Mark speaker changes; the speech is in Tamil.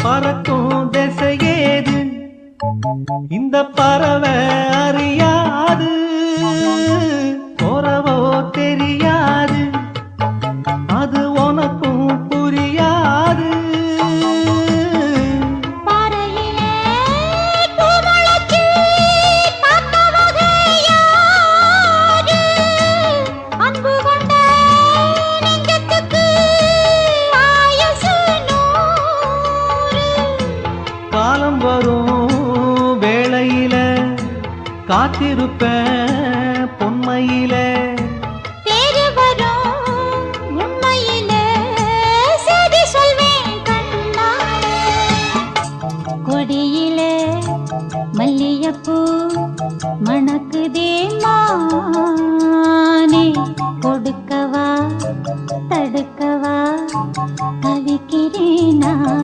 Speaker 1: பறக்கும் திசையேது இந்த பறவை அறியாது போறவோ தெரியாது அது உனக்கும் புரியாது காலம் வரும் வேளையில காத்திருப்பேன்